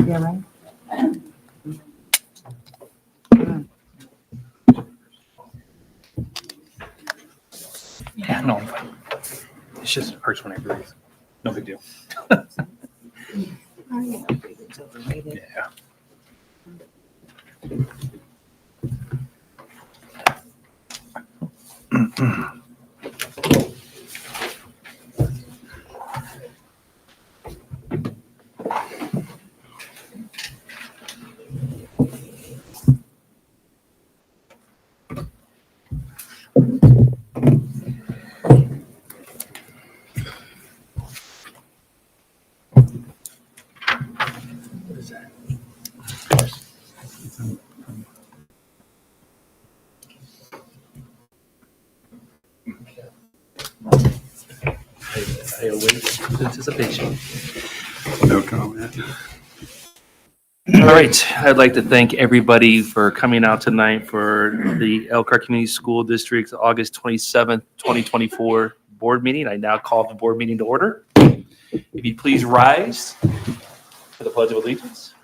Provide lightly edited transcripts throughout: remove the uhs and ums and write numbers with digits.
Yeah, right. Yeah, no, I'm fine. It's just hurts when I breathe. No big deal. Oh, yeah, it's overrated. Yeah. What is that? I await with anticipation. No comment. All right. I'd like to thank everybody for coming out tonight for the Elkhart Community School District's August 27th, 2024 board meeting. I now call the board meeting to order. If you please rise for the Pledge of Allegiance.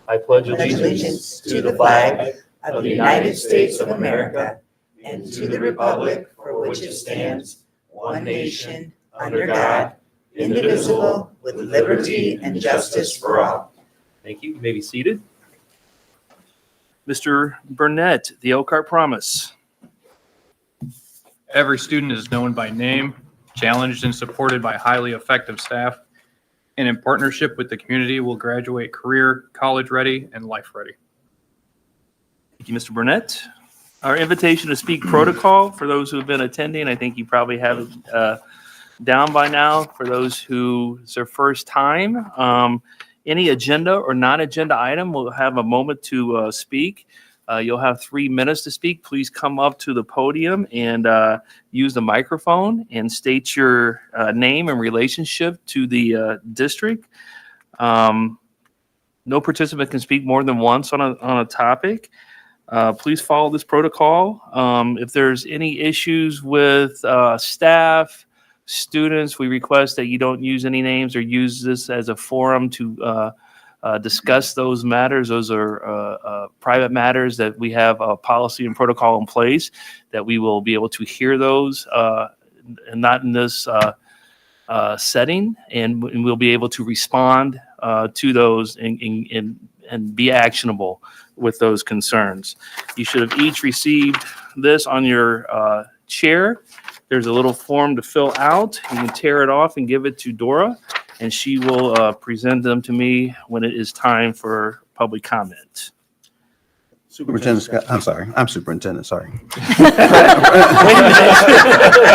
I pledge Allegiance to the flag of the United States of America and to the republic for which it stands, one nation, under God, indivisible, with liberty and justice for all. Thank you. You may be seated. Mr. Burnett, the Elkhart Promise. Every student is known by name, challenged and supported by highly effective staff, and in partnership with the community will graduate career, college ready, and life ready. Thank you, Mr. Burnett. Our invitation to speak protocol for those who have been attending, I think you probably have it down by now. For those who it's their first time, any agenda or non-agenda item will have a moment to speak. You'll have 3 minutes to speak. Please come up to the podium and use the microphone and state your name and relationship to the district. No participant can speak more than once on a topic. Please follow this protocol. If there's any issues with staff, students, we request that you don't use any names or use this as a forum to discuss those matters. Those are private matters that we have a policy and protocol in place that we will be able to hear those and not in this setting, and we'll be able to respond to those and be actionable with those concerns. You should have each received this on your chair. There's a little form to fill out. You can tear it off and give it to Dora, and she will present them to me when it is time for public comment. Superintendent Scott, I'm sorry. I'm Superintendent, sorry. Wait a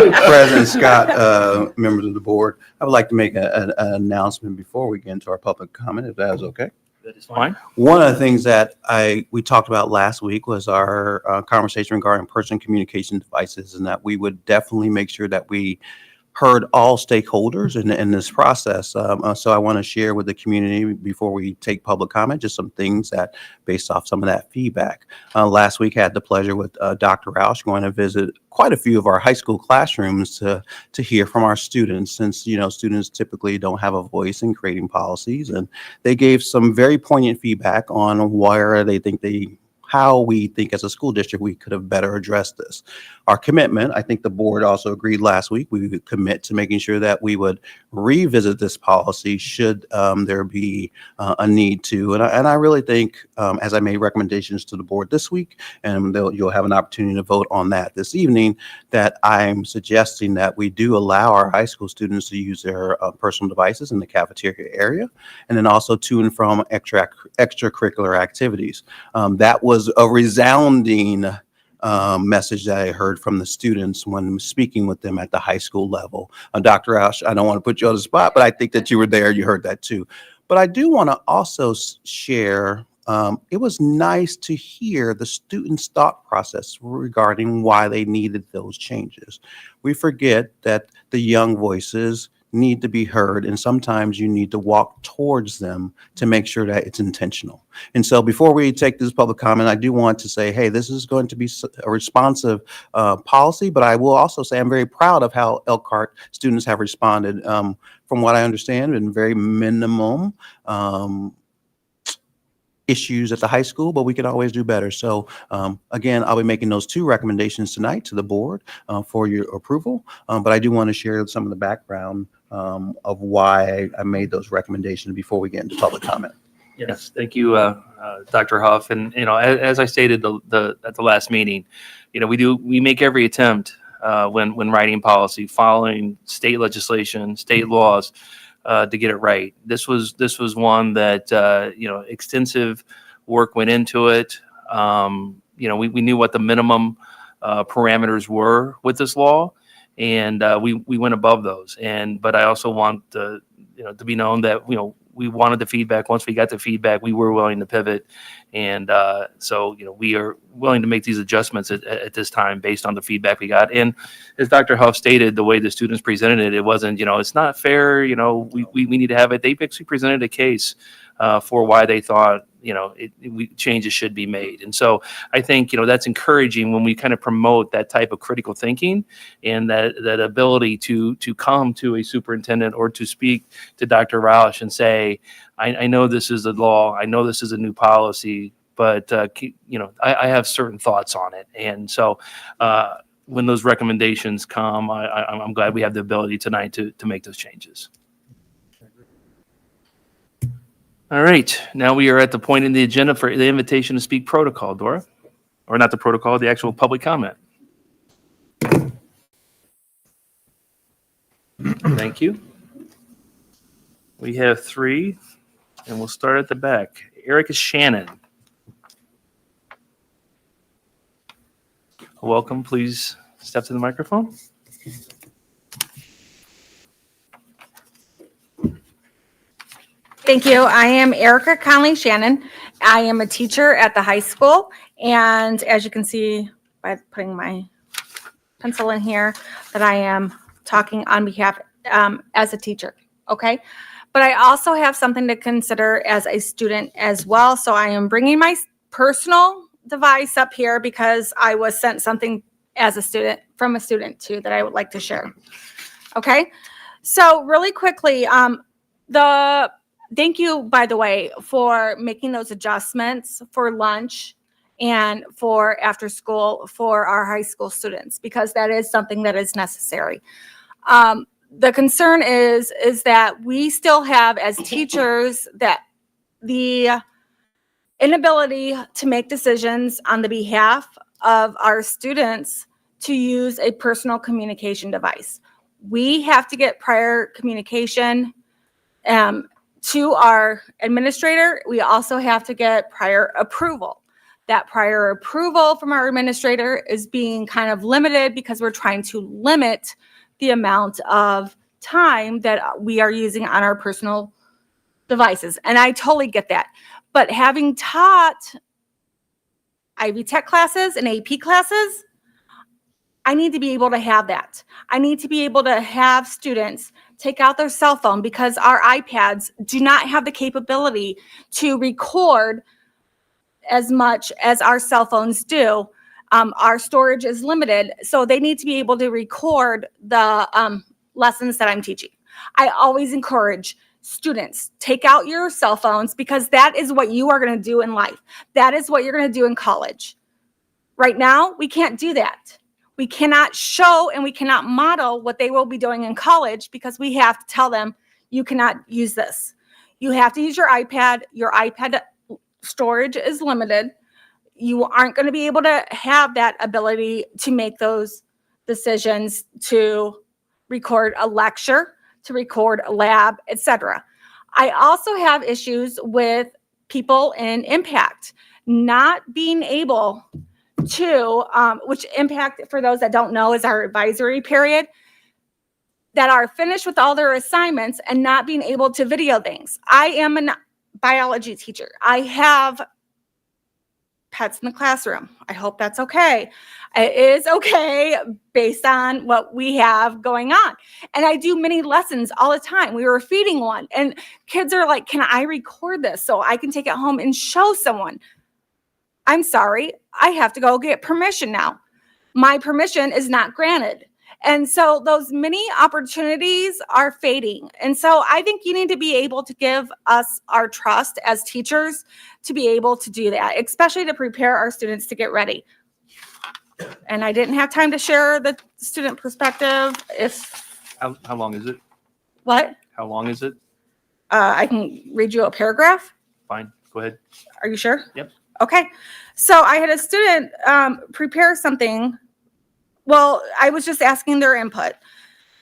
minute. President Scott, members of the board, I would like to make an announcement before we get into our public comment, if that is okay. That is fine. One of the things that we talked about last week was our conversation regarding personal communication devices, and that we would definitely make sure that we heard all stakeholders in this process. So I want to share with the community before we take public comment, just some things that based off some of that feedback. Last week, I had the pleasure with Dr. Roush going to visit quite a few of our high school classrooms to hear from our students, since, you know, students typically don't have a voice in creating policies. And they gave some very poignant feedback on where they think how we think as a school district we could have better addressed this. Our commitment, I think the board also agreed last week, we would commit to making sure that we would revisit this policy should there be a need to. And I really think, as I made recommendations to the board this week, and you'll have an opportunity to vote on that this evening, that I'm suggesting that we do allow our high school students to use their personal devices in the cafeteria area, and then also to and from extracurricular activities. That was a resounding message that I heard from the students when speaking with them at the high school level. Dr. Ash, I don't want to put you on the spot, but I think that you were there, you heard that too. But I do want to also share, it was nice to hear the students' thought process regarding why they needed those changes. We forget that the young voices need to be heard, and sometimes you need to walk towards them to make sure that it's intentional. And so before we take this public comment, I do want to say, hey, this is going to be a responsive policy, but I will also say I'm very proud of how Elkhart students have responded. From what I understand, been very minimum issues at the high school, but we can always do better. So again, I'll be making those 2 recommendations tonight to the board for your approval. But I do want to share some of the background of why I made those recommendations before we get into public comment. Yes, thank you, Dr. Huff. And, as I stated at the last meeting, we make every attempt when writing policy, following state legislation, state laws, to get it right. This was one that, extensive work went into it. We knew what the minimum parameters were with this law, and we went above those. But I also want to be known that, we wanted the feedback. Once we got the feedback, we were willing to pivot. And so, we are willing to make these adjustments at this time based on the feedback we got. And as Dr. Huff stated, the way the students presented it, it wasn't, it's not fair, we need to have it. They actually presented a case for why they thought, changes should be made. And so I think, that's encouraging when we kind of promote that type of critical thinking and that ability to come to a superintendent or to speak to Dr. Roush and say, I know this is a law, I know this is a new policy, but, I have certain thoughts on it. And so when those recommendations come, I'm glad we have the ability tonight to make those changes. All right, now we are at the point in the agenda for the invitation to speak protocol, Dora. Or not the protocol, the actual public comment. Thank you. We have 3, and we'll start at the back. Erica Shannon. Welcome, please step to the microphone. Thank you. I am Erica Conley Shannon. I am a teacher at the high school. And as you can see by putting my pencil in here, that I am talking on behalf as a teacher. Okay. But I also have something to consider as a student as well. So I am bringing my personal device up here because I was sent something as a student from a student too that I would like to share. Okay. So really quickly, thank you, by the way, for making those adjustments for lunch and for after school for our high school students, because that is something that is necessary. The concern is that we still have, as teachers, that the inability to make decisions on the behalf of our students to use a personal communication device. We have to get prior communication to our administrator. We also have to get prior approval. That prior approval from our administrator is being kind of limited because we're trying to limit the amount of time that we are using on our personal devices. And I totally get that. But having taught Ivy Tech classes and AP classes, I need to be able to have that. I need to be able to have students take out their cell phone because our iPads do not have the capability to record as much as our cell phones do. Our storage is limited, so they need to be able to record the lessons that I'm teaching. I always encourage students, take out your cell phones because that is what you are going to do in life. That is what you're going to do in college. Right now, we can't do that. We cannot show and we cannot model what they will be doing in college because we have to tell them, you cannot use this. You have to use your iPad. Your iPad storage is limited. You aren't going to be able to have that ability to make those decisions to record a lecture, to record a lab, etc. I also have issues with people in impact not being able to, which impact, for those that don't know, is our advisory period, that are finished with all their assignments and not being able to video things. I am a biology teacher. I have pets in the classroom. I hope that's okay. It is okay based on what we have going on. And I do mini lessons all the time. We were feeding one, and kids are like, can I record this so I can take it home and show someone? I'm sorry, I have to go get permission now. My permission is not granted. And so those mini opportunities are fading. And so I think you need to be able to give us our trust as teachers to be able to do that, especially to prepare our students to get ready. And I didn't have time to share the student perspective. How long is it? What? How long is it? I can read you a paragraph. Fine, go ahead. Are you sure? Yep. Okay. So I had a student prepare something. Well, I was just asking their input.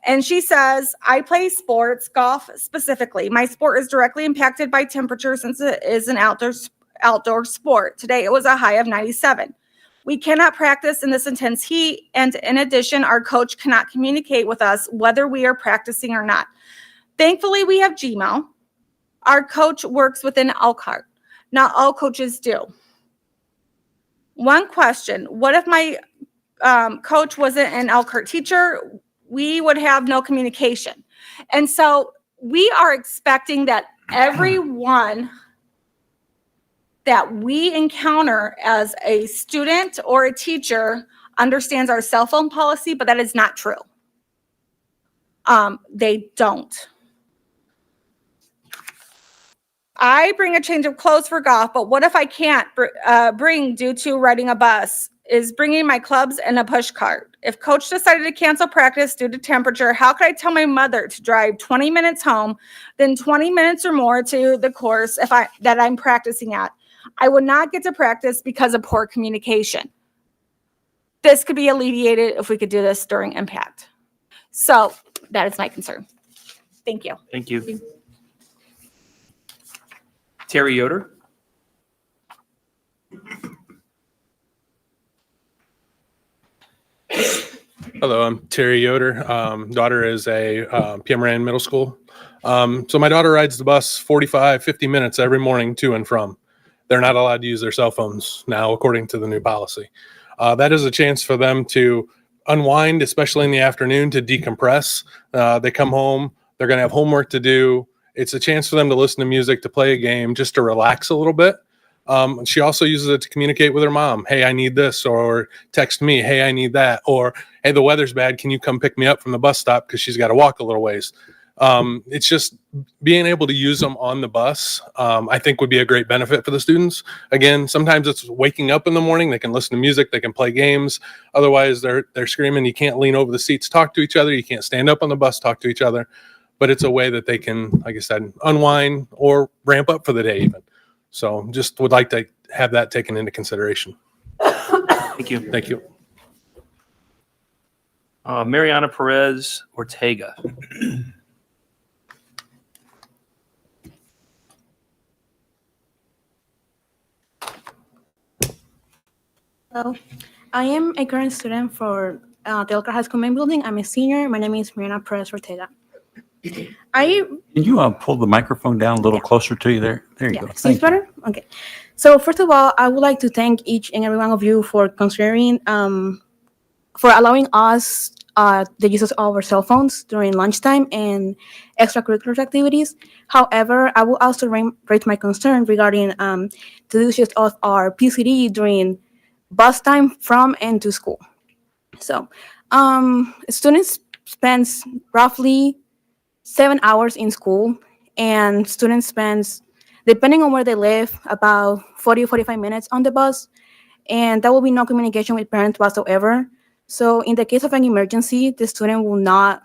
And she says, I play sports, golf specifically. My sport is directly impacted by temperature since it is an outdoor sport. Today it was a high of 97. We cannot practice in this intense heat. And in addition, our coach cannot communicate with us whether we are practicing or not. Thankfully, we have Gmail. Our coach works within Elkhart. Not all coaches do. One question, what if my coach wasn't an Elkhart teacher? We would have no communication. And so we are expecting that everyone that we encounter as a student or a teacher understands our cell phone policy, but that is not true. They don't. I bring a change of clothes for golf, but what if I can't bring due to riding a bus? Is bringing my clubs and a push cart. If coach decided to cancel practice due to temperature, how could I tell my mother to drive 20 minutes home, then 20 minutes or more to the course that I'm practicing at? I would not get to practice because of poor communication. This could be alleviated if we could do this during impact. So that is my concern. Thank you. Thank you. Terry Yoder. Hello, I'm Terry Yoder. Daughter is a Pioneer Middle School. So my daughter rides the bus 45, 50 minutes every morning to and from. They're not allowed to use their cell phones now, according to the new policy. That is a chance for them to unwind, especially in the afternoon, to decompress. They come home, they're going to have homework to do. It's a chance for them to listen to music, to play a game, just to relax a little bit. She also uses it to communicate with her mom. Hey, I need this, or text me. Hey, I need that, or hey, the weather's bad. Can you come pick me up from the bus stop? Because she's got to walk a little ways. It's just being able to use them on the bus, I think would be a great benefit for the students. Again, sometimes it's waking up in the morning. They can listen to music. They can play games. Otherwise, they're screaming. You can't lean over the seats, talk to each other. You can't stand up on the bus, talk to each other. But it's a way that they can, like I said, unwind or ramp up for the day even. So just would like to have that taken into consideration. Thank you. Thank you. Mariana Perez Ortega. Hello, I am a current student for the Elkhart High School main building. I'm a senior. My name is Mariana Perez Ortega. Can you pull the microphone down a little closer to you there? There you go. Is Thank you. better? Okay. So first of all, I would like to thank each and every one of you for considering, for allowing us the use of our cell phones during lunchtime and extracurricular activities. However, I will also raise my concern regarding the use of our PCD during bus time from and to school. So students spend roughly 7 hours in school, and students spend, depending on where they live, about 40 or 45 minutes on the bus, and there will be no communication with parents whatsoever. So in the case of an emergency, the student will not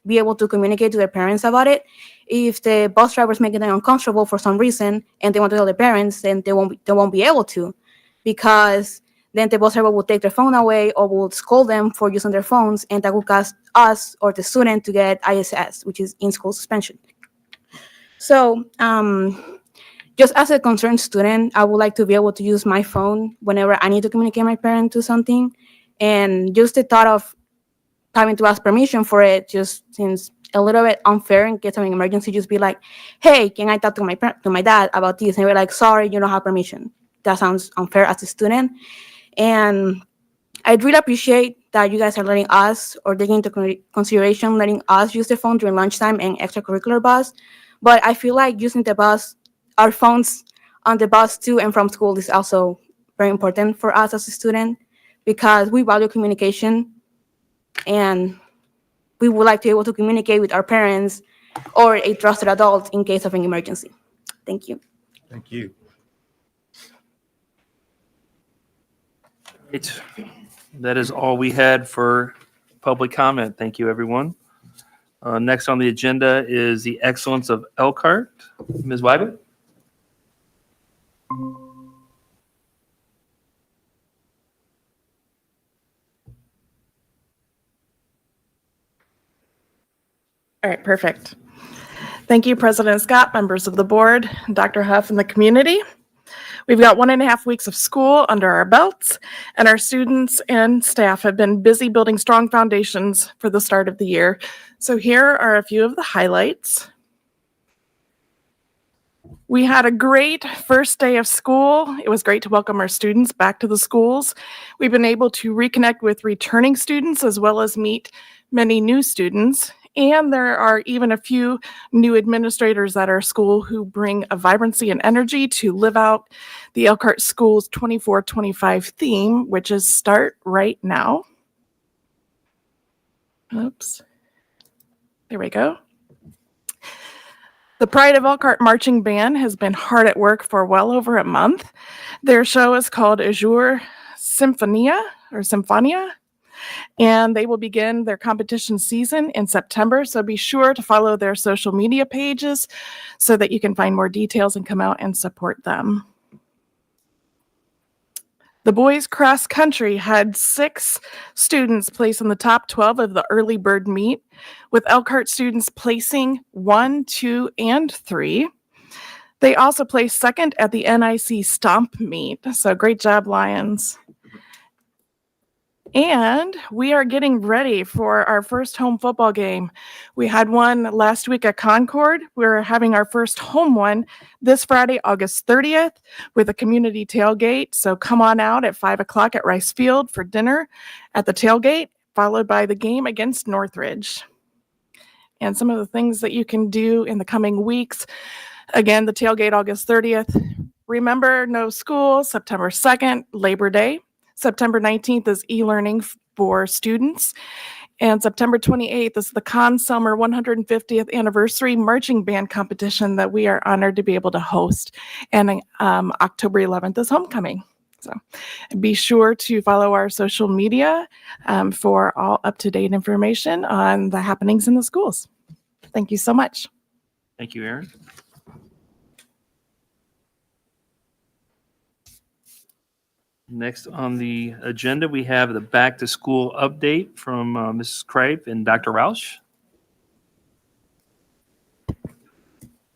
be able to communicate to their parents about it. If the bus driver is making them uncomfortable for some reason and they want to tell their parents, then they won't be able to, because then the bus driver will take their phone away or will scold them for using their phones, and that will cause us or the student to get ISS, which is in-school suspension. So just as a concerned student, I would like to be able to use my phone whenever I need to communicate my parent to something. And just the thought of having to ask permission for it just seems a little bit unfair in case of an emergency. Just be like, hey, can I talk to my dad about this? And we're like, sorry, you don't have permission. that sounds unfair as a student. And I'd really appreciate that you guys are letting us, or taking into consideration letting us use the phone during lunchtime and extracurricular bus. But I feel like using the bus, our phones on the bus to and from school is also very important for us as a student, because we value communication and we would like to be able to communicate with our parents or a trusted adult in case of an emergency. Thank you. Thank you. Right. That is all we had for public comment. Thank you, everyone. Next on the agenda is the excellence of Elkhart. Ms. Wybe? All right, perfect. Thank you, President Scott, members of the board, Dr. Huff, and the community. We've got 1.5 weeks of school under our belts, and our students and staff have been busy building strong foundations for the start of the year. So here are a few of the highlights. We had a great first day of school. It was great to welcome our students back to the schools. We've been able to reconnect with returning students as well as meet many new students. And there are even a few new administrators at our school who bring a vibrancy and energy to live out the Elkhart Schools 24-25 theme, which is Start Right Now. Oops. There we go. The Pride of Elkhart Marching Band has been hard at work for well over a month. Their show is called Azure Symphonia, and they will begin their competition season in September. So be sure to follow their social media pages so that you can find more details and come out and support them. The boys cross country had 6 students place in the top 12 of the early bird meet, with Elkhart students placing 1, 2, and 3. They also placed second at the NIC Stomp meet. So great job, Lions. And we are getting ready for our first home football game. We had one last week at Concord. We're having our first home one this Friday, August 30th, with a community tailgate. So come on out at 5 o'clock at Rice Field for dinner at the tailgate, followed by the game against Northridge. And some of the things that you can do in the coming weeks. Again, the tailgate, August 30th. Remember, no school, September 2nd, Labor Day. September 19th is e-learning for students. And September 28th is the Con Summer 150th Anniversary Marching Band Competition that we are honored to be able to host. And October 11th is homecoming. So be sure to follow our social media for all up-to-date information on the happenings in the schools. Thank you so much. Thank you, Aaron. Next on the agenda, we have the back to school update from Mrs. Kripe and Dr. Roush.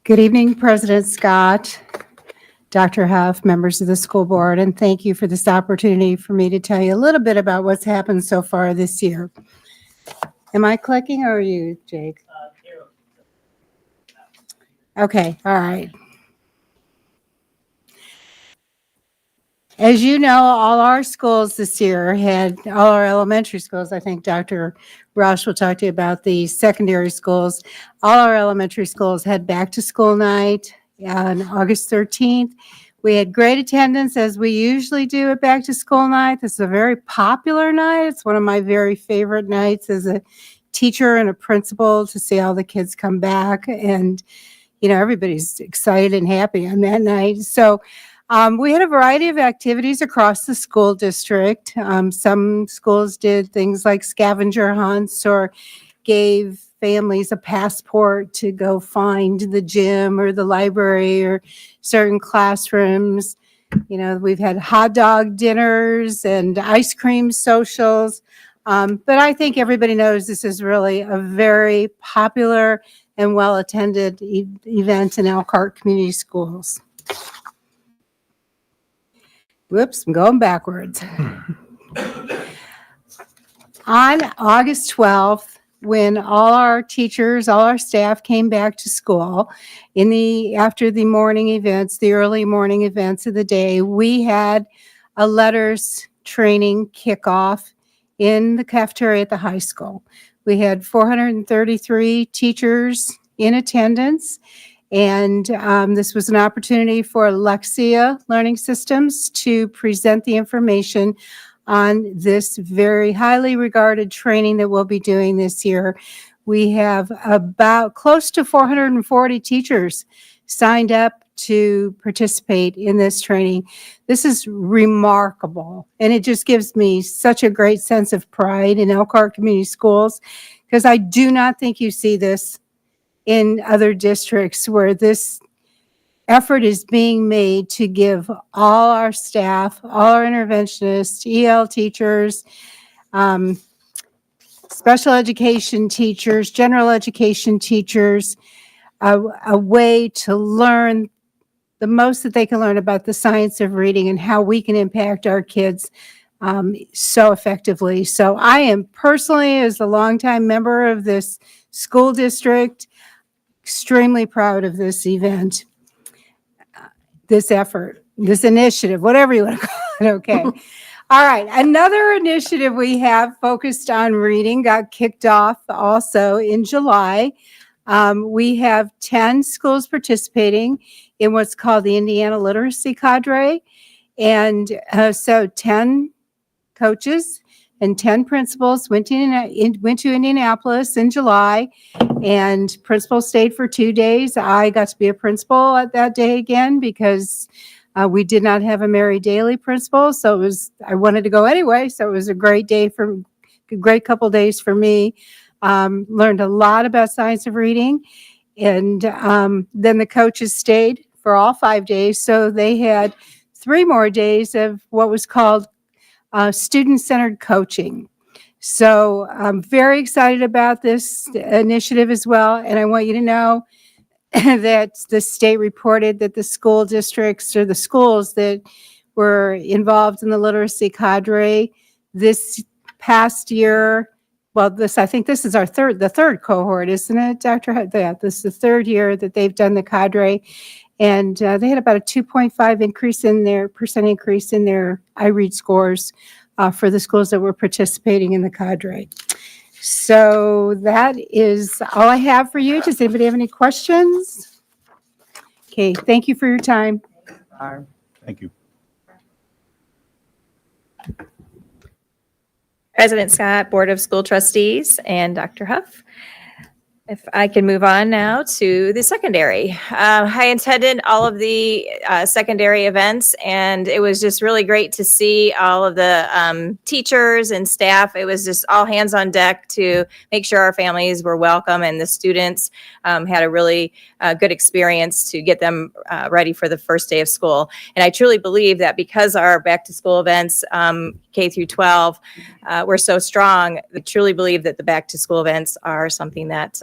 Good evening, President Scott, Dr. Huff, members of the school board, and thank you for this opportunity for me to tell you a little bit about what's happened so far this year. Am I clicking or are you, Jake? Okay, all right. As you know, all our schools this year had, all our elementary schools, I think Dr. Roush will talk to you about the secondary schools. All our elementary schools had back to school night on August 13th. We had great attendance as we usually do at back to school night. This is a very popular night. It's one of my very favorite nights as a teacher and a principal to see all the kids come back. And, you know, everybody's excited and happy on that night. So we had a variety of activities across the school district. Some schools did things like scavenger hunts or gave families a passport to go find the gym or the library or certain classrooms. You know, we've had hot dog dinners and ice cream socials. But I think everybody knows this is really a very popular and well-attended event in Elkhart Community Schools. Whoops, I'm going backwards. On August 12th, when all our teachers, all our staff came back to school after the morning events, the early morning events of the day, we had a letters training kickoff in the cafeteria at the high school. We had 433 teachers in attendance, and this was an opportunity for Lexia Learning Systems to present the information on this very highly regarded training that we'll be doing this year. We have about close to 440 teachers signed up to participate in this training. This is remarkable, and it just gives me such a great sense of pride in Elkhart Community Schools, because I do not think you see this in other districts where this effort is being made to give all our staff, all our interventionists, EL teachers, special education teachers, general education teachers, a way to learn the most that they can learn about the science of reading and how we can impact our kids so effectively. So I am personally, as a longtime member of this school district, extremely proud of this event, this effort, this initiative, whatever you want to call it. Okay. All right. Another initiative we have focused on reading got kicked off also in July. We have 10 schools participating in what's called the Indiana Literacy Cadre. And so 10 coaches and 10 principals went to Indianapolis in July, and principals stayed for 2 days. I got to be a principal at that day again because we did not have a Mary Daly principal, so I wanted to go anyway. So it was a great couple days for me. Learned a lot about science of reading, and then the coaches stayed for all 5 days. So they had 3 more days of what was called student-centered coaching. So I'm very excited about this initiative as well. And I want you to know that the state reported that the school districts, or the schools that were involved in the literacy cadre this past year, well, I think this is the third cohort, isn't it, Dr. Hutt? Yeah, this is the third year that they've done the cadre. And they had about a 2.5% increase in their iRead scores for the schools that were participating in the cadre. So that is all I have for you. Does anybody have any questions? Okay, thank you for your time. Thank you. President Scott, Board of School Trustees, and Dr. Huff. If I can move on now to the secondary. I attended all of the secondary events, and it was just really great to see all of the teachers and staff. It was just all hands on deck to make sure our families were welcome, and the students had a really good experience to get them ready for the first day of school. And I truly believe that because our back to school events, K through 12, were so strong, I truly believe that the back to school events are something that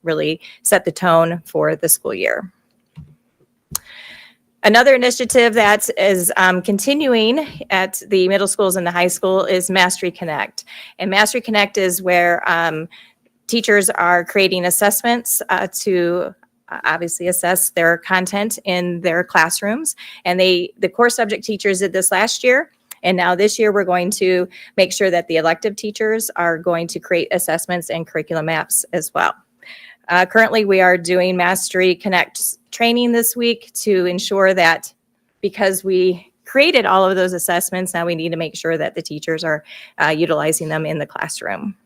really set the tone for the school year. Another initiative that is continuing at the middle schools and the high school is Mastery Connect. And Mastery Connect is where teachers are creating assessments to obviously assess their content in their classrooms. And the core subject teachers did this last year. And now this year, we're going to make sure that the elective teachers are going to create assessments and curriculum maps as well. Currently, we are doing Mastery Connect training this week to ensure that, because we created all of those assessments, now we need to make sure that the teachers are utilizing them in the classroom.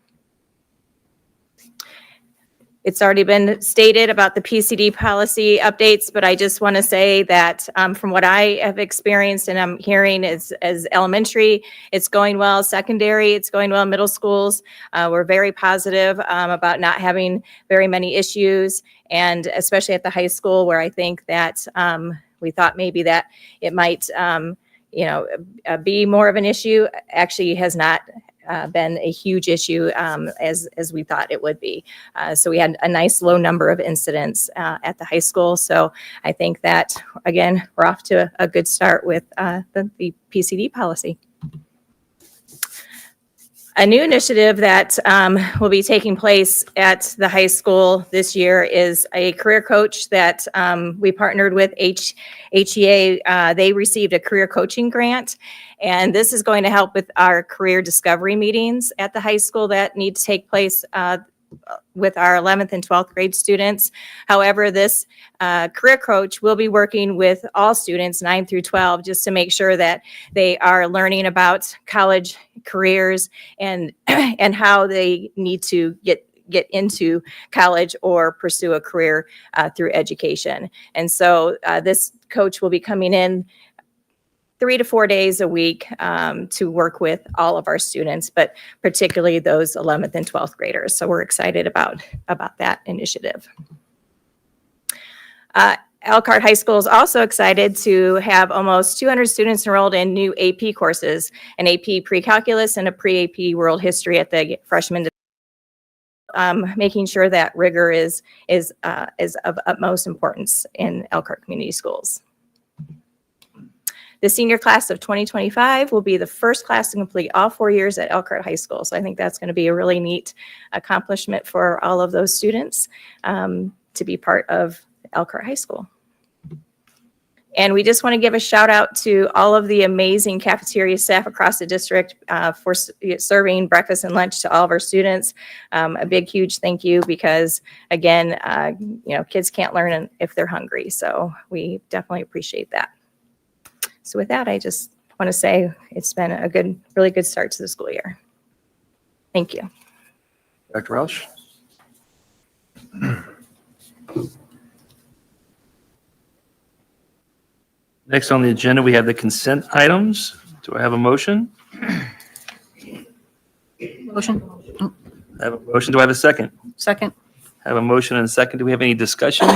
It's already been stated about the PCD policy updates, but I just want to say that from what I have experienced and I'm hearing is, as elementary, it's going well. Secondary, it's going well. Middle schools, we're very positive about not having very many issues, and especially at the high school, where I think that we thought maybe that it might, be more of an issue. Actually, has not been a huge issue as we thought it would be. So we had a nice low number of incidents at the high school. So I think that, again, we're off to a good start with the PCD policy. A new initiative that will be taking place at the high school this year is a career coach that we partnered with HEA. They received a career coaching grant, and this is going to help with our career discovery meetings at the high school that need to take place with our 11th and 12th grade students. However, this career coach will be working with all students 9 through 12 just to make sure that they are learning about college careers and and how they need to get into college or pursue a career through education. And so this coach will be coming in 3 to 4 days a week to work with all of our students, but particularly those 11th and 12th graders. So we're excited about that initiative. Elkhart High School is also excited to have almost 200 students enrolled in new AP courses, an AP pre-calculus and a pre-AP world history at the freshman. Making sure that rigor is of utmost importance in Elkhart Community Schools. The senior class of 2025 will be the first class to complete all 4 years at Elkhart High School. So I think that's going to be a really neat accomplishment for all of those students to be part of Elkhart High School. And we just want to give a shout out to all of the amazing cafeteria staff across the district for serving breakfast and lunch to all of our students. A big, huge thank you because, again, kids can't learn if they're hungry. So we definitely appreciate that. So with that, I just want to say it's been a really good start to the school year. Thank you. Dr. Roush? Next on the agenda, we have the consent items. Do I have a motion? Motion. I have a motion. Do I have a second? Second. I have a motion and a second. Do we have any discussion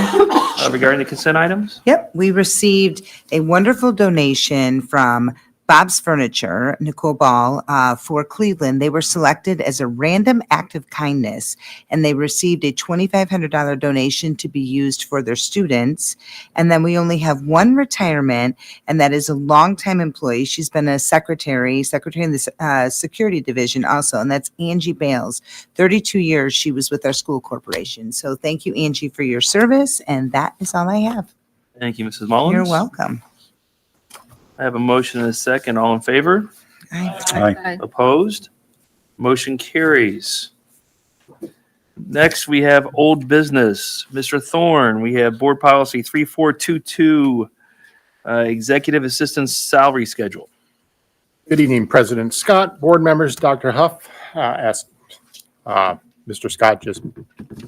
regarding the consent items? Yep, we received a wonderful donation from Bob's Furniture, Nicole Ball, for Cleveland. They were selected as a random act of kindness, and they received a $2,500 donation to be used for their students. And then we only have one retirement, and that is a longtime employee. She's been a secretary in the security division also, and that's Angie Bales. 32 years she was with our school corporation. So thank you, Angie, for your service, and that is all I have. Thank you, Mrs. Mullins. You're welcome. I have a motion and a second. All in favor? Aye. Opposed? Motion carries. Next, we have old business. Mr. Thorne, we have board policy 3422, executive assistant's salary schedule. Good evening, President Scott, board members, Dr. Huff. As Mr. Scott just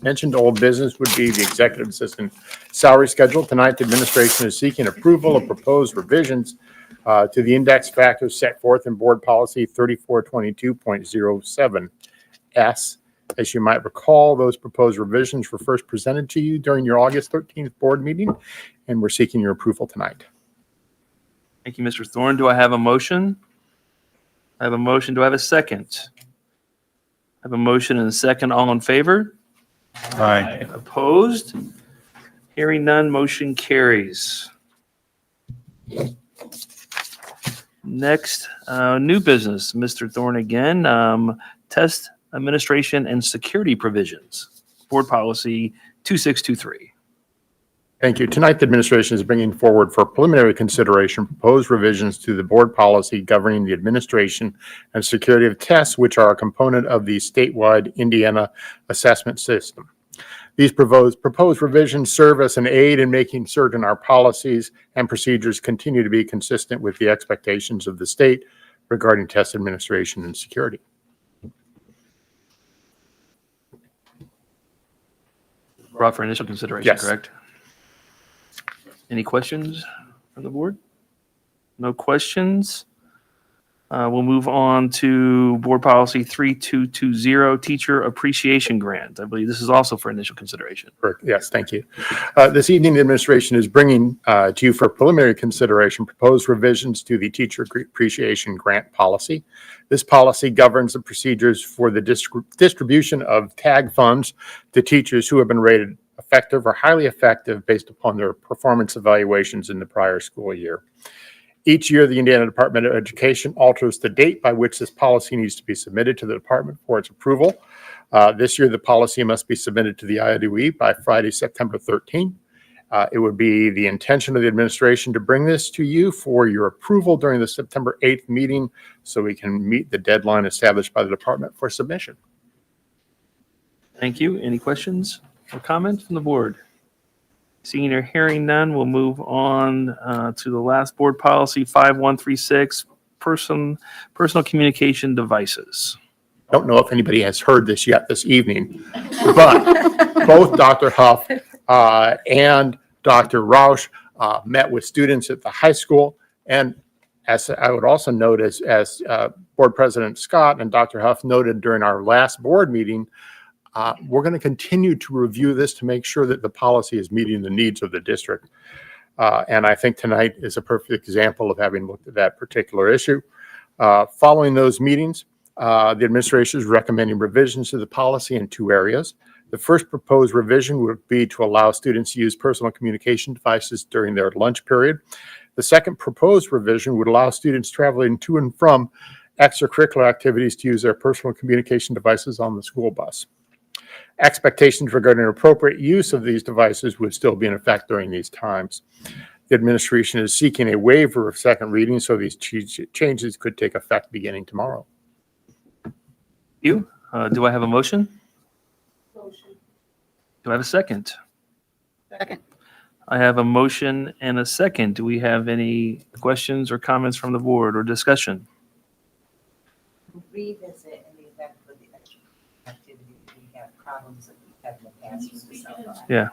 mentioned, old business would be the executive assistant salary schedule. Tonight, the administration is seeking approval of proposed revisions to the index factors set forth in board policy 3422.07S. As you might recall, those proposed revisions were first presented to you during your August 13th board meeting, and we're seeking your approval tonight. Thank you, Mr. Thorne. Do I have a motion? I have a motion. Do I have a second? I have a motion and a second. All in favor? Aye. Opposed? Hearing none, motion carries. Next, new business. Mr. Thorne again. Test administration and security provisions. Board policy 2623. Thank you. Tonight, the administration is bringing forward for preliminary consideration proposed revisions to the board policy governing the administration and security of tests, which are a component of the statewide Indiana assessment system. These proposed revisions serve as an aid in making certain our policies and procedures continue to be consistent with the expectations of the state regarding test administration and security. Brought for initial consideration, Yes. correct? Any questions from the board? No questions. We'll move on to board policy 3220, teacher appreciation grant. I believe this is also for initial consideration. Correct. Yes, thank you. This evening, the administration is bringing to you for preliminary consideration proposed revisions to the teacher appreciation grant policy. This policy governs the procedures for the distribution of tag funds to teachers who have been rated effective or highly effective based upon their performance evaluations in the prior school year. Each year, the Indiana Department of Education alters the date by which this policy needs to be submitted to the department for its approval. This year, the policy must be submitted to the IOE by Friday, September 13th. It would be the intention of the administration to bring this to you for your approval during the September 8th meeting so we can meet the deadline established by the department for submission. Thank you. Any questions or comments from the board? Seeing or hearing none, we'll move on to the last board policy, 5136, personal communication devices. I don't know if anybody has heard this yet this evening, but both Dr. Huff and Dr. Roush met with students at the high school. And as I would also note, as Board President Scott and Dr. Huff noted during our last board meeting, we're going to continue to review this to make sure that the policy is meeting the needs of the district. And I think tonight is a perfect example of having looked at that particular issue. Following those meetings, the administration is recommending revisions to the policy in two areas. The first proposed revision would be to allow students to use personal communication devices during their lunch period. The second proposed revision would allow students traveling to and from extracurricular activities to use their personal communication devices on the school bus. Expectations regarding appropriate use of these devices would still be in effect during these times. The administration is seeking a waiver of second reading, so these changes could take effect beginning tomorrow. Do I have a motion? Do I have a second? Second. I have a motion and a second. Do we have any questions or comments from the board or discussion? Revisit in the event with the activity, we have problems that we've had in the past with the cell phone. Yeah.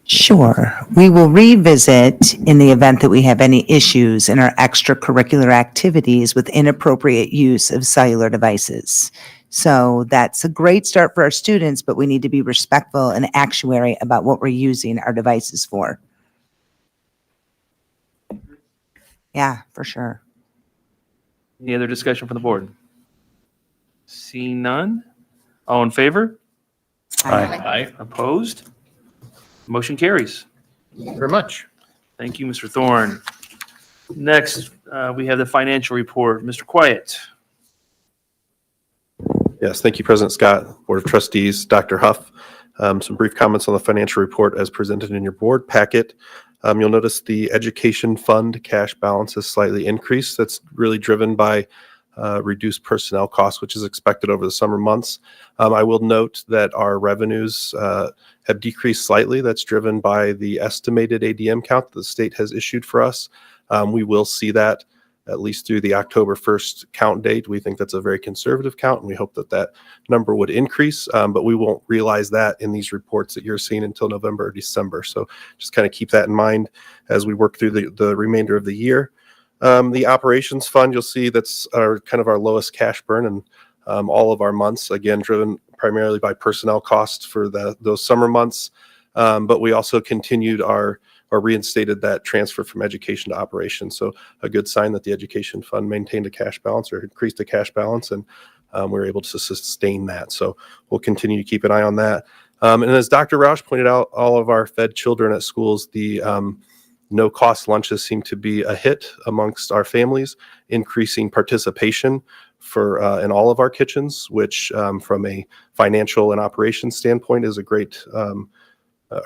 Sure. We will revisit in the event that we have any issues in our extracurricular activities with inappropriate use of cellular devices. So that's a great start for our students, but we need to be respectful and actuary about what we're using our devices for. Yeah, for sure. Any other discussion from the board? Seeing none? All in favor? Aye. Opposed? Motion carries. Thank you very much. Thank you, Mr. Thorne. Next, we have the financial report. Mr. Quiet. Yes, thank you, President Scott, Board of Trustees, Dr. Huff. Some brief comments on the financial report as presented in your board packet. You'll notice the education fund cash balance has slightly increased. That's really driven by reduced personnel costs, which is expected over the summer months. I will note that our revenues have decreased slightly. That's driven by the estimated ADM count that the state has issued for us. We will see that at least through the October 1st count date. We think that's a very conservative count, and we hope that that number would increase, but we won't realize that in these reports that you're seeing until November or December. So just kind of keep that in mind as we work through the remainder of the year. The operations fund, you'll see that's kind of our lowest cash burn in all of our months, again, driven primarily by personnel costs for those summer months. But we also continued or reinstated that transfer from education to operations. So a good sign that the education fund maintained a cash balance or increased the cash balance, and we were able to sustain that. So we'll continue to keep an eye on that. And as Dr. Roush pointed out, all of our fed children at schools, the no-cost lunches seem to be a hit amongst our families, increasing participation for in all of our kitchens, which from a financial and operations standpoint is a great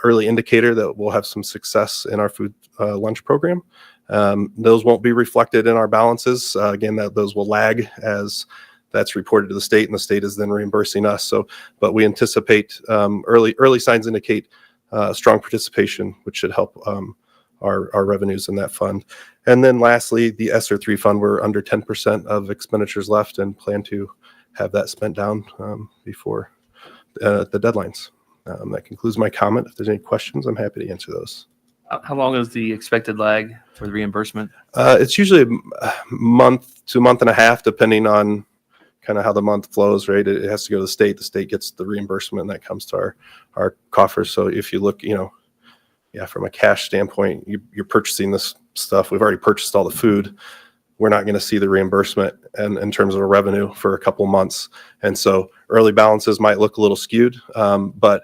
early indicator that we'll have some success in our food lunch program. Those won't be reflected in our balances. Again, those will lag as that's reported to the state, and the state is then reimbursing us. So, but we anticipate early signs indicate strong participation, which should help our revenues in that fund. And then lastly, the ESSER 3 fund, we're under 10% of expenditures left and plan to have that spent down before the deadlines. That concludes my comment. If there's any questions, I'm happy to answer those. How long is the expected lag for the reimbursement? It's usually a month to a month and a half, depending on kind of how the month flows, right? It has to go to the state. The state gets the reimbursement, and that comes to our coffers. So if you look, from a cash standpoint, you're purchasing this stuff. We've already purchased all the food. We're not going to see the reimbursement and in terms of a revenue for a couple months. And so early balances might look a little skewed, but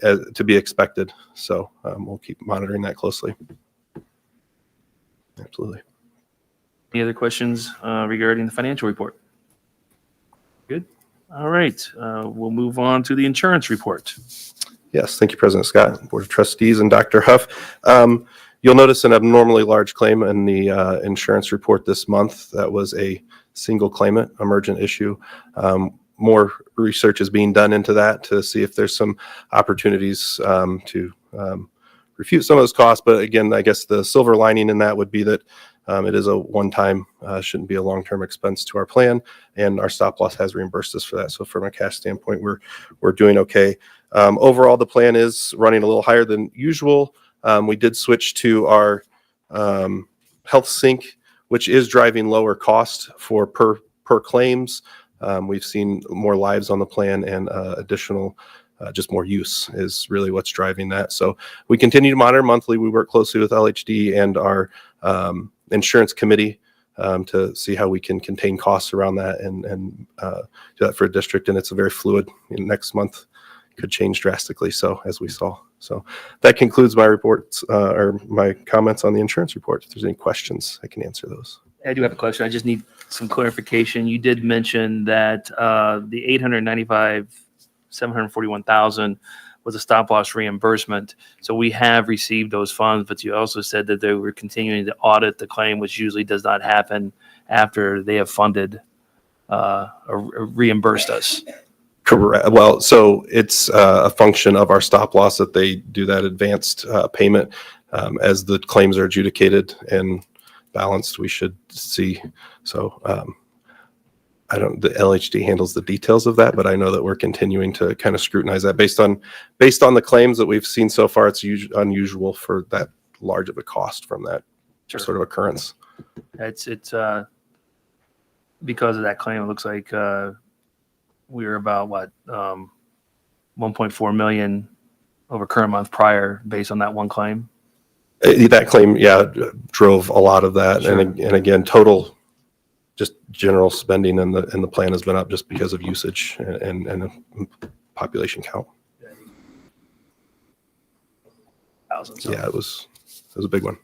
to be expected. So we'll keep monitoring that closely. Absolutely. Any other questions regarding the financial report? Good. All right. We'll move on to the insurance report. Yes, thank you, President Scott, Board of Trustees, and Dr. Huff. You'll notice an abnormally large claim in the insurance report this month. That was a single claimant, emergent issue. More research is being done into that to see if there's some opportunities to refute some of those costs. But again, I guess the silver lining in that would be that it is a one-time, shouldn't be a long-term expense to our plan, and our stop loss has reimbursed us for that. So from a cash standpoint, we're doing okay. Overall, the plan is running a little higher than usual. We did switch to our health sync, which is driving lower cost for per claims. We've seen more lives on the plan, and additional just more use is really what's driving that. So we continue to monitor monthly. We work closely with LHD and our insurance committee to see how we can contain costs around that and do that for a district. And it's a very fluid. Next month could change drastically. So as we saw. So that concludes my reports or my comments on the insurance report. If there's any questions, I can answer those. I do have a question. I just need some clarification. You did mention that the 741,000 was a stop loss reimbursement. So we have received those funds, but you also said that they were continuing to audit the claim, which usually does not happen after they have funded or reimbursed us. Correct. Well, so it's a function of our stop loss that they do that advanced payment as the claims are adjudicated and balanced. We should see. So the LHD handles the details of that, but I know that we're continuing to kind of scrutinize that based on the claims that we've seen so far. It's unusual for that large of a cost from that sort of occurrence. It's because of that claim. It looks like we were about 1.4 million over current month prior based on that one claim. That claim, drove a lot of that. Sure. And again, total just general spending in the plan has been up just because of usage and population count. Thousands. Yeah, it was a big one.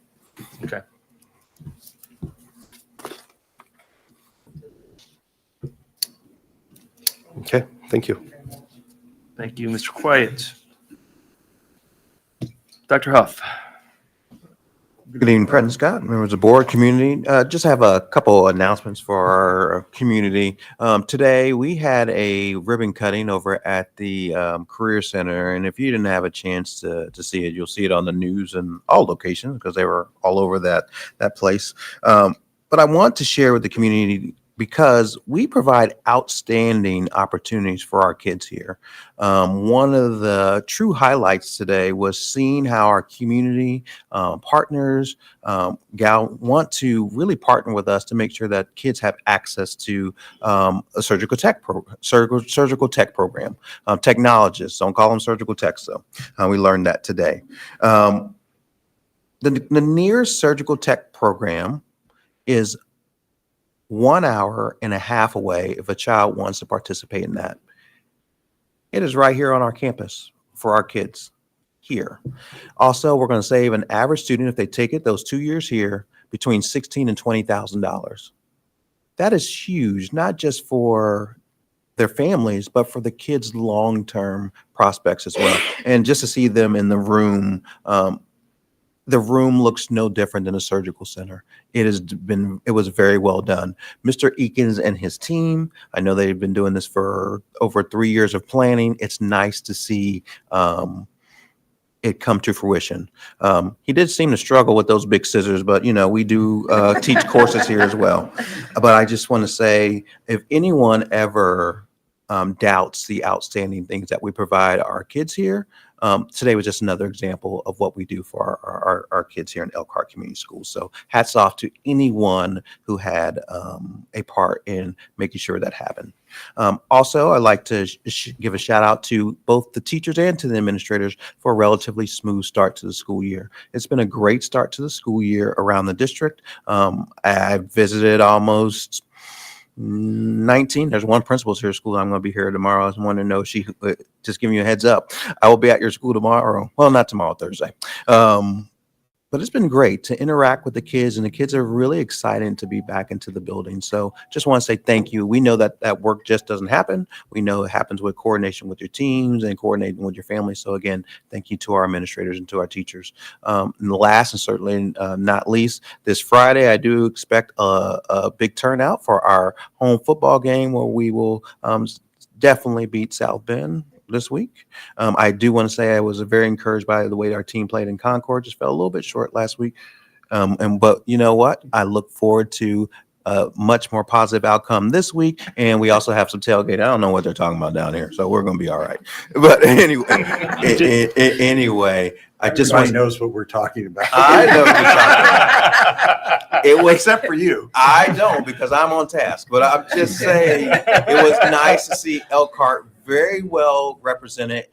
Okay. Okay, thank you. Thank you, Mr. Quiet. Dr. Huff. Good evening, President Scott, members of the board, community. Just have a couple announcements for our community. Today, we had a ribbon cutting over at the Career Center, and if you didn't have a chance to see it, you'll see it on the news in all locations because they were all over that place. But I want to share with the community because we provide outstanding opportunities for our kids here. One of the true highlights today was seeing how our community partners want to really partner with us to make sure that kids have access to a surgical tech program. Technologists, don't call them surgical techs though. We learned that today. The nearest surgical tech program is 1 hour and a half away if a child wants to participate in that. It is right here on our campus for our kids here. Also, we're going to save an average student, if they take it those 2 years here, between $16,000 and $20,000. That is huge, not just for their families, but for the kids' long-term prospects as well. And just to see them in the room looks no different than a surgical center. It was very well done. Mr. Eakins and his team, I know they've been doing this for over 3 years of planning. It's nice to see it come to fruition. He did seem to struggle with those big scissors, but we do teach courses here as well. But I just want to say, if anyone ever doubts the outstanding things that we provide our kids here, today was just another example of what we do for our kids here in Elkhart Community Schools. So hats off to anyone who had a part in making sure that happened. Also, I'd like to give a shout out to both the teachers and to the administrators for a relatively smooth start to the school year. It's been a great start to the school year around the district. I visited almost 19. There's one principal's here at school. I'm going to be here tomorrow. I was wanting to know, she just giving you a heads up. I will be at your school tomorrow. Well, not tomorrow, Thursday. but it's been great to interact with the kids, and the kids are really excited to be back into the building. So just want to say thank you. We know that that work just doesn't happen. We know it happens with coordination with your teams and coordinating with your family. So again, thank you to our administrators and to our teachers. And last and certainly not least, this Friday, I do expect a big turnout for our home football game where we will definitely beat South Bend this week. I do want to say I was very encouraged by the way our team played in Concord. Just fell a little bit short last week. But you know what? I look forward to a much more positive outcome this week. And we also have some tailgate. I don't know what they're talking about down here, so we're going to be all right. But anyway, anyway, I just want Everybody knows what we're talking about. I know what you're talking about. It was, Except for you. I don't, because I'm on task. But I'm just saying, it was nice to see Elkhart very well represented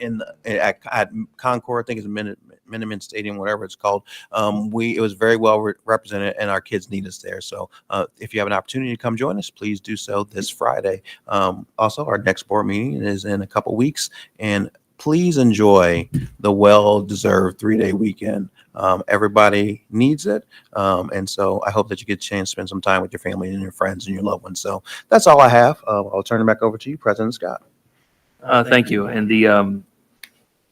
at Concord. I think it's Minuteman Stadium, whatever it's called. It was very well represented, and our kids need us there. So if you have an opportunity to come join us, please do so this Friday. Also, our next board meeting is in a couple weeks, and please enjoy the well-deserved 3-day weekend. Everybody needs it. And so I hope that you get a chance to spend some time with your family and your friends and your loved ones. So that's all I have. I'll turn it back over to you, President Scott. Thank you. And the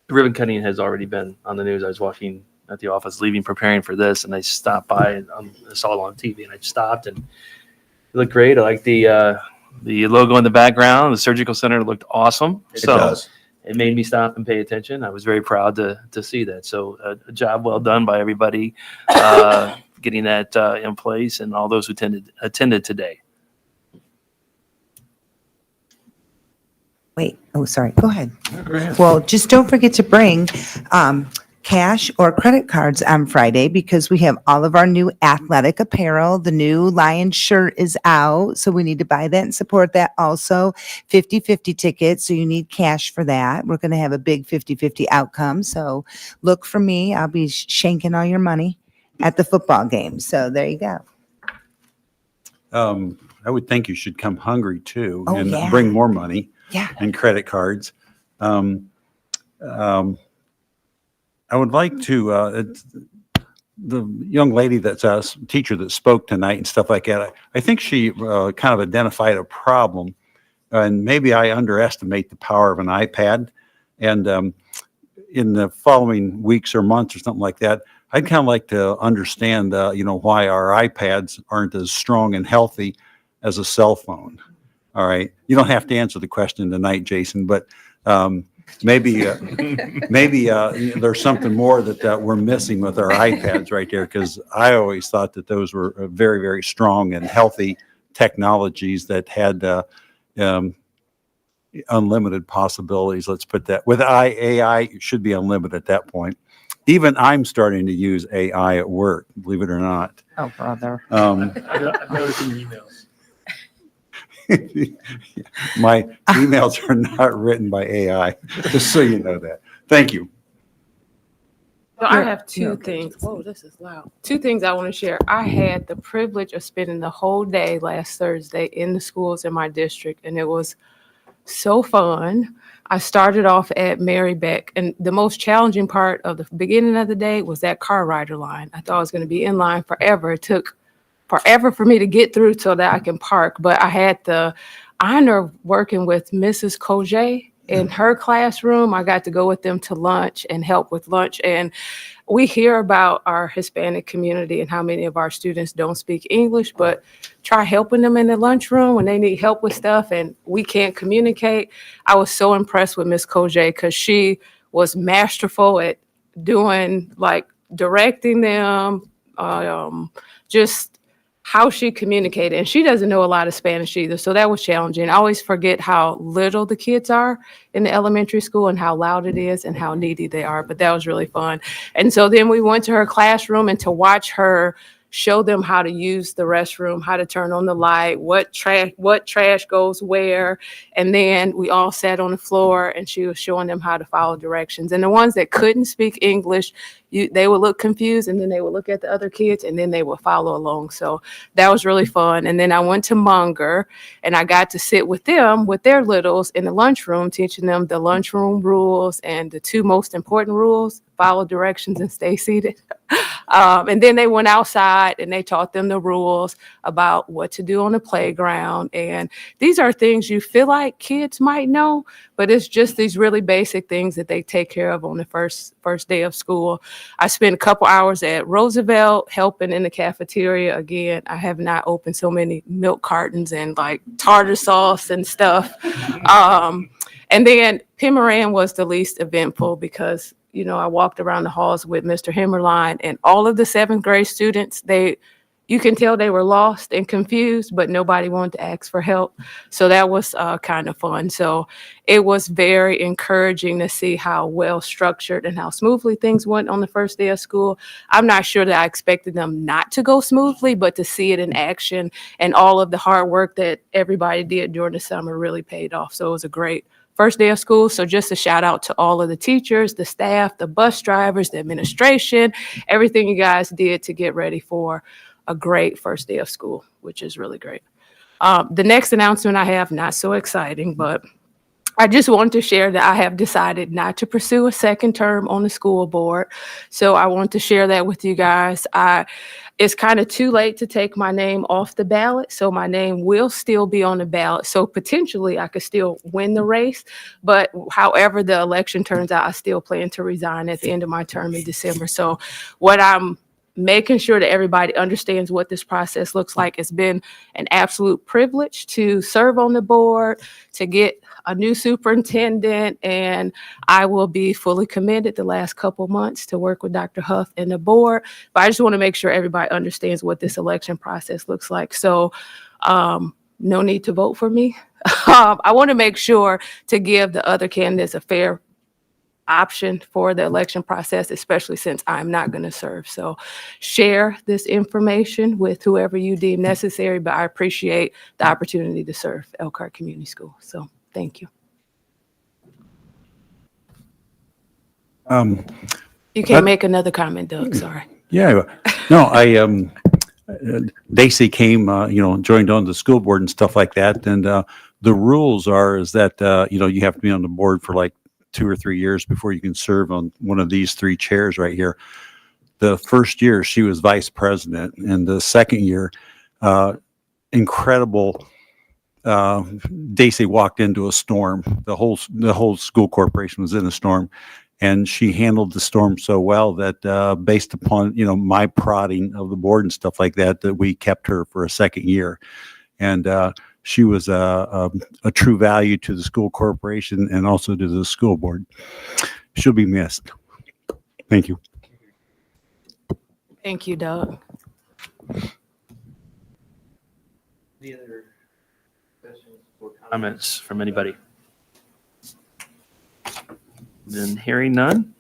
ribbon cutting has already been on the news. I was walking at the office, preparing for this, and I stopped by and I saw it on TV, and I stopped, and it looked great. I like the logo in the background. The surgical center looked awesome. It does. It made me stop and pay attention. I was very proud to see that. So a job well done by everybody getting that in place, and all those who attended today. Wait, oh, sorry, go ahead. Well, just don't forget to bring cash or credit cards on Friday, because we have all of our new athletic apparel. The new Lion shirt is out, so we need to buy that and support that. Also, 50/50 tickets, so you need cash for that. We're going to have a big 50/50 outcome, so look for me. I'll be shanking all your money at the football game, so there you go. I would think you should come hungry too, Oh, and yeah. bring more money Yeah. and credit cards. I would like to, the young lady that's a teacher that spoke tonight and stuff like that, I think she kind of identified a problem, and maybe I underestimate the power of an iPad. And in the following weeks or months or something like that, I'd kind of like to understand, why our iPads aren't as strong and healthy as a cell phone. All right. You don't have to answer the question tonight, Jason, but maybe there's something more that we're missing with our iPads right there, because I always thought that those were very, very strong and healthy technologies that had unlimited possibilities. Let's put that. With AI, it should be unlimited at that point. Even I'm starting to use AI at work, believe it or not. Oh, brother. I noticed in your emails. My emails are not written by AI, just so you know that. Thank you. So I have two things. Whoa, this is loud. Two things I want to share. I had the privilege of spending the whole day last Thursday in the schools in my district, and it was so fun. I started off at Mary Beck, and the most challenging part of the beginning of the day was that car rider line. I thought I was going to be in line forever. It took forever for me to get through so that I can park, but I had the honor of working with Mrs. Koje in her classroom. I got to go with them to lunch and help with lunch. And we hear about our Hispanic community and how many of our students don't speak English, but try helping them in the lunchroom when they need help with stuff and we can't communicate. I was so impressed with Miss Koje because she was masterful at doing, like, directing them, just how she communicated. And she doesn't know a lot of Spanish either, so that was challenging. I always forget how little the kids are in the elementary school and how loud it is and how needy they are, but that was really fun. And so then we went to her classroom, and to watch her show them how to use the restroom, how to turn on the light, what trash goes where. And then we all sat on the floor and she was showing them how to follow directions. And the ones that couldn't speak English, they would look confused, and then they would look at the other kids, and then they would follow along. So that was really fun. And then I went to Munger, and I got to sit with them, with their littles, in the lunchroom, teaching them the lunchroom rules and the two most important rules: follow directions and stay seated. And then they went outside and they taught them the rules about what to do on the playground. And these are things you feel like kids might know, but it's just these really basic things that they take care of on the first day of school. I spent a couple hours at Roosevelt helping in the cafeteria. Again, I have not opened so many milk cartons and like tartar sauce and stuff. And then Pimaran was the least eventful because, you know, I walked around the halls with Mr. Himmerline and all of the 7th grade students, you can tell they were lost and confused, but nobody wanted to ask for help. So that was kind of fun. So it was very encouraging to see how well structured and how smoothly things went on the first day of school. I'm not sure that I expected them not to go smoothly, but to see it in action and all of the hard work that everybody did during the summer really paid off. So it was a great first day of school. So just a shout out to all of the teachers, the staff, the bus drivers, the administration, everything you guys did to get ready for a great first day of school, which is really great. The next announcement I have, not so exciting, but I just want to share that I have decided not to pursue a second term on the school board. So I want to share that with you guys. It's kind of too late to take my name off the ballot. So my name will still be on the ballot. So potentially I could still win the race. But however the election turns out, I still plan to resign at the end of my term in December. So what I'm making sure that everybody understands what this process looks like. It's been an absolute privilege to serve on the board, to get a new superintendent, and I will be fully committed the last couple months to work with Dr. Huff and the board. But I just want to make sure everybody understands what this election process looks like. So no need to vote for me. I want to make sure to give the other candidates a fair option for the election process, especially since I'm not going to serve. So share this information with whoever you deem necessary, but I appreciate the opportunity to serve Elkhart Community School. So thank you. You can make another comment, Doug, sorry. Yeah, no, Daisy came, joined on the school board and stuff like that. And the rules is that, you have to be on the board for like 2 or 3 years before you can serve on one of these 3 chairs right here. The first year she was vice president, and the second year, incredible. Daisy walked into a storm. The whole school corporation was in a storm, and she handled the storm so well that based upon my prodding of the board and stuff like that, that we kept her for a second year, and she was a true value to the school corporation and also to the school board. She'll be missed. Thank you. Thank you, Doug. Any other questions or comments from anybody? Then hearing none,